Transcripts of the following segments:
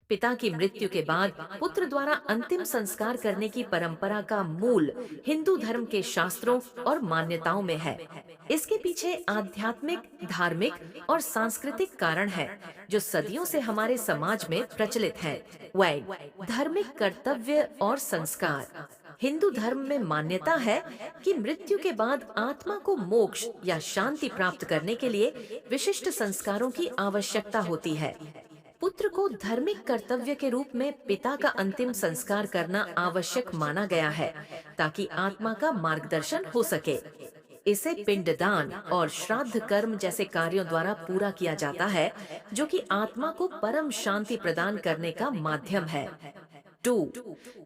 पिता की मृत्यु के बाद पुत्र द्वारा अंतिम संस्कार करने की परंपरा का मूल हिंदू धर्म के शास्त्रों और मान्यताओं में है। इसके पीछे आध्यात्मिक, धार्मिक और सांस्कृतिक कारण है, जो सदियों से हमारे समाज में प्रचलित हैं। धार्मिक कर्तव्य और संस्कार। हिंदू धर्म में मान्यता है कि मृत्यु के बाद आत्मा को मोक्ष या शांति प्राप्त करने के लिए विशिष्ट संस्कारों की आवश्यकता होती है। पुत्र को धार्मिक कर्तव्य के रूप में पिता का अंतिम संस्कार करना आवश्यक माना गया है, ताकि आत्मा का मार्गदर्शन हो सके। इसे पिंडदान और श्राद्ध कर्म जैसे कार्यों द्वारा पूरा किया जाता है, जो कि आत्मा को परम शांति प्रदान करने का माध्यम है। 2.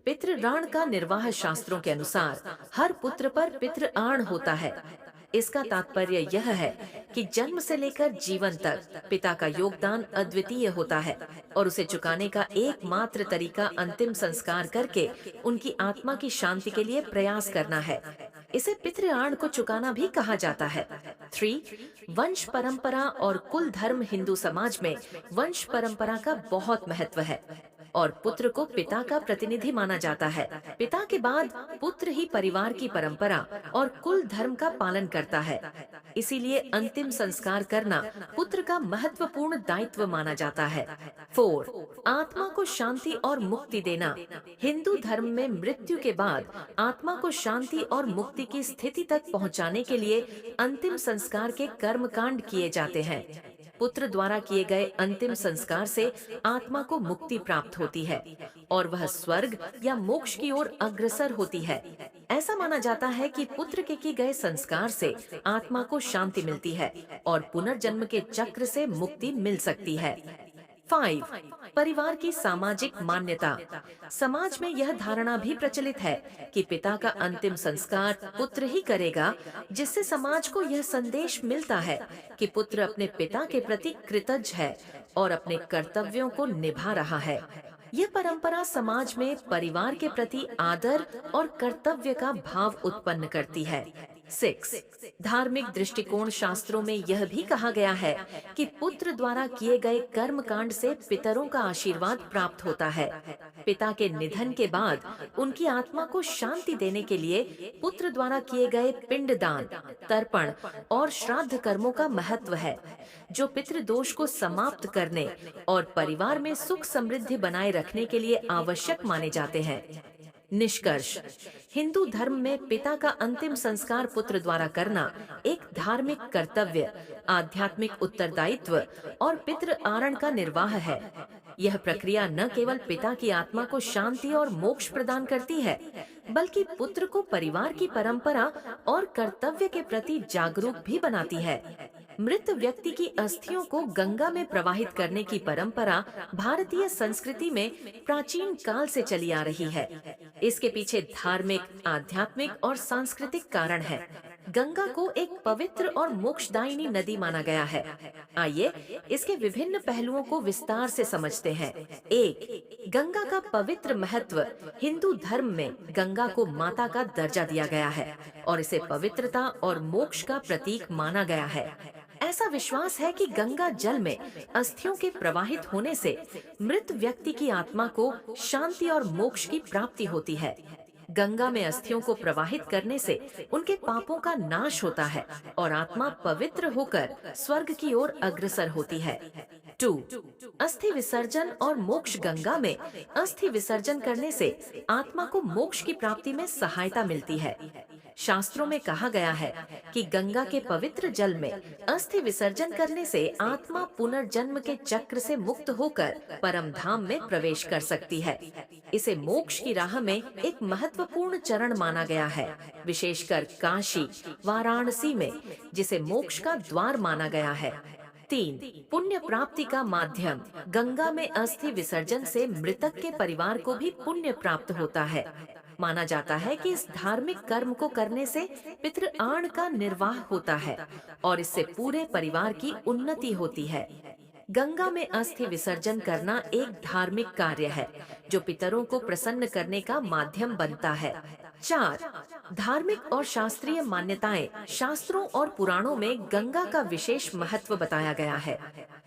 पितृऋण का निर्वाह। शास्त्रों के अनुसार हर पुत्र पर पितृऋण होता है। इसका तात्पर्य यह है कि जन्म से लेकर जीवन तक पिता का योगदान अद्वितीय होता है और उसे चुकाने का एकमात्र तरीका अंतिम संस्कार करके उनकी आत्मा की शांति के लिए प्रयास करना है। इसे पितृऋण को चुकाना भी कहा जाता है। 3. वंश परंपरा और कुल धर्म। हिंदू समाज में वंश परंपरा का बहुत महत्व है और पुत्र को पिता का प्रतिनिधि माना जाता है। पिता के बाद पुत्र ही परिवार की परंपरा और कुल धर्म का पालन करता है। इसीलिए अंतिम संस्कार करना पुत्र का महत्वपूर्ण दायित्व माना जाता है। 4. आत्मा को शांति और मुक्ति देना। हिंदू धर्म में मृत्यु के बाद आत्मा को शांति और मुक्ति की स्थिति तक पहुंचाने के लिए अंतिम संस्कार के कर्मकांड किए जाते हैं। पुत्र द्वारा किए गए अंतिम संस्कार से आत्मा को मुक्ति प्राप्त होती है और वह स्वर्ग या मोक्ष की ओर अग्रसर होती है। ऐसा माना जाता है कि पुत्र के किए गए संस्कार से आत्मा को शांति मिलती है और पुनर्जन्म के चक्र से मुक्ति मिल सकती है। 5. परिवार की सामाजिक मान्यता। समाज में यह धारणा भी प्रचलित है कि पिता का अंतिम संस्कार पुत्र ही करेगा, जिससे समाज को यह संदेश मिलता है कि पुत्र अपने पिता के प्रति कृतज्ञ है और अपने कर्तव्यों को निभा रहा है। यह परंपरा समाज में परिवार के प्रति आदर और कर्तव्य का भाव उत्पन्न करती है। 6. धार्मिक दृष्टिकोण। शास्त्रों में यह भी कहा गया है कि पुत्र द्वारा किए गए कर्मकांड से पितरों का आशीर्वाद प्राप्त होता है। पिता के निधन के बाद उनकी आत्मा को शांति देने के लिए पुत्र द्वारा किए गए पिंडदान, तर्पण और श्राद्ध कर्मों का महत्व है, जो पितृदोष को समाप्त करने और परिवार में सुख समृद्धि बनाए रखने के लिए आवश्यक माने जाते हैं। निष्कर्ष। हिंदू धर्म में पिता का अंतिम संस्कार पुत्र द्वारा करना एक धार्मिक कर्तव्य, आध्यात्मिक उत्तरदायित्व और पितृऋण का निर्वाह है। यह प्रक्रिया न केवल पिता की आत्मा को शांति और मोक्ष प्रदान करती है, बल्कि पुत्र को परिवार की परंपरा और कर्तव्य के प्रति जागरूक भी बनाती है। मृत व्यक्ति की अस्थियों को गंगा में प्रवाहित करने की परंपरा भारतीय संस्कृति में प्राचीन काल से चली आ रही है। इसके पीछे धार्मिक, आध्यात्मिक और सांस्कृतिक कारण है। गंगा को एक पवित्र और मोक्षदायिनी नदी माना गया है। आइए इसके विभिन्न पहलुओं को विस्तार से समझते हैं। 1. गंगा का पवित्र महत्व। हिंदू धर्म में गंगा को माता का दर्जा दिया गया है और इसे पवित्रता और मोक्ष का प्रतीक माना गया है। ऐसा विश्वास है कि गंगा जल में अस्थियों के प्रवाहित होने से मृत व्यक्ति की आत्मा को शांति और मोक्ष की प्राप्ति होती है। गंगा में अस्थियों को प्रवाहित करने से उनके पापों का नाश होता है और आत्मा पवित्र होकर स्वर्ग की ओर अग्रसर होती है। 2. अस्थि विसर्जन और मोक्ष। गंगा में अस्थि विसर्जन करने से आत्मा को मोक्ष की प्राप्ति में सहायता मिलती है। शास्त्रों में कहा गया है कि गंगा के पवित्र जल में अस्थि विसर्जन करने से आत्मा पुनर्जन्म के चक्र से मुक्त होकर परम धाम में प्रवेश कर सकती है। इसे मोक्ष की राह में एक महत्वपूर्ण चरण माना गया है, विशेषकर काशी, वाराणसी में, जिसे मोक्ष का द्वार माना गया है। 3. पुण्य प्राप्ति का माध्यम। गंगा में अस्थि विसर्जन से मृतक के परिवार को भी पुण्य प्राप्त होता है। माना जाता है कि इस धार्मिक कर्म को करने से पितृऋण का निर्वाह होता है और इससे पूरे परिवार की उन्नति होती है। गंगा में अस्थि विसर्जन करना एक धार्मिक कार्य है, जो पितरों को प्रसन्न करने का माध्यम बनता है। 4. धार्मिक और शास्त्रीय मान्यताएं। शास्त्रों और पुराणों में गंगा का विशेष महत्व बताया गया है।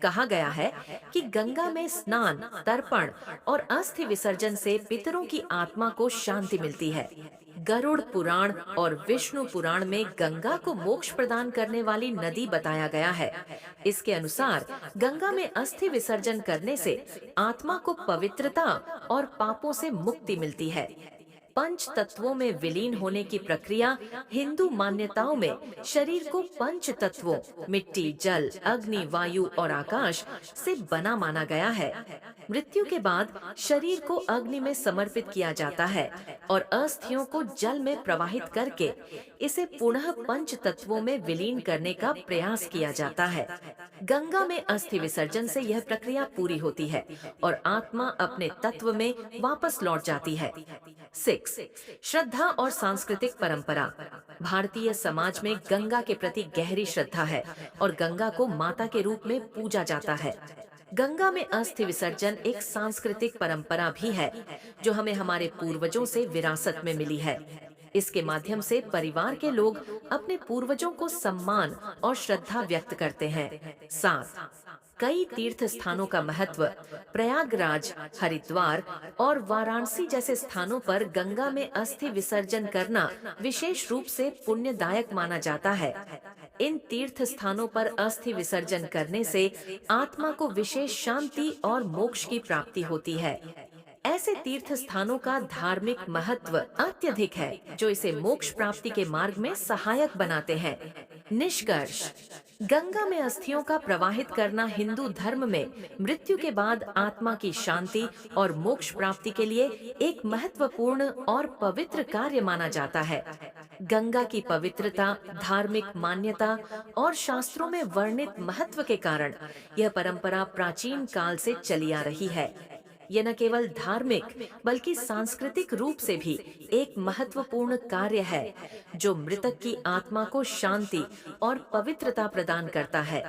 कहा गया है कि गंगा में स्नान, तर्पण और अस्थि विसर्जन से पितरों की आत्मा को शांति मिलती है। गरुड़ पुराण और विष्णु पुराण में गंगा को मोक्ष प्रदान करने वाली नदी बताया गया है। इसके अनुसार गंगा में अस्थि विसर्जन करने से आत्मा को पवित्रता और पापों से मुक्ति मिलती है। पंच तत्वों में विलीन होने की प्रक्रिया हिंदू मान्यताओं में शरीर को पंच तत्वों मिट्टी, जल, अग्नि, वायु और आकाश से बना माना गया है। मृत्यु के बाद शरीर को अग्नि में समर्पित किया जाता है और अस्थियों को जल में प्रवाहित करके इसे पुनः पंच तत्वों में विलीन करने का प्रयास किया जाता है। गंगा में अस्थि विसर्जन से यह प्रक्रिया पूरी होती है और आत्मा अपने तत्व में वापस लौट जाती है। 6. श्रद्धा और सांस्कृतिक परंपरा। भारतीय समाज में गंगा के प्रति गहरी श्रद्धा है और गंगा को माता के रूप में पूजा जाता है। गंगा में अस्थि विसर्जन एक सांस्कृतिक परंपरा भी है जो हमें हमारे पूर्वजों से विरासत में मिली है। इसके माध्यम से परिवार के लोग अपने पूर्वजों को सम्मान और श्रद्धा व्यक्त करते हैं। 7. कई तीर्थ स्थानों का महत्व। प्रयागराज, हरिद्वार और वाराणसी जैसे स्थानों पर गंगा में अस्थि विसर्जन करना विशेष रूप से पुण्यदायक माना जाता है। इन तीर्थ स्थानों पर अस्थि विसर्जन करने से आत्मा को विशेष शांति और मोक्ष की प्राप्ति होती है। ऐसे तीर्थ स्थानों का धार्मिक महत्व अत्यधिक है जो इसे मोक्ष प्राप्ति के मार्ग में सहायक बनाते हैं। निष्कर्ष, गंगा में अस्थियों का प्रवाहित करना हिंदू धर्म में मृत्यु के बाद आत्मा की शांति और मोक्ष प्राप्ति के लिए एक महत्वपूर्ण और पवित्र कार्य माना जाता है। गंगा की पवित्रता, धार्मिक मान्यता और शास्त्रों में वर्णित महत्व के कारण यह परंपरा प्राचीन काल से चली आ रही है। यह न केवल धार्मिक बल्कि सांस्कृतिक रूप से भी एक महत्वपूर्ण कार्य है जो मृतक की आत्मा को शांति और पवित्रता प्रदान करता है।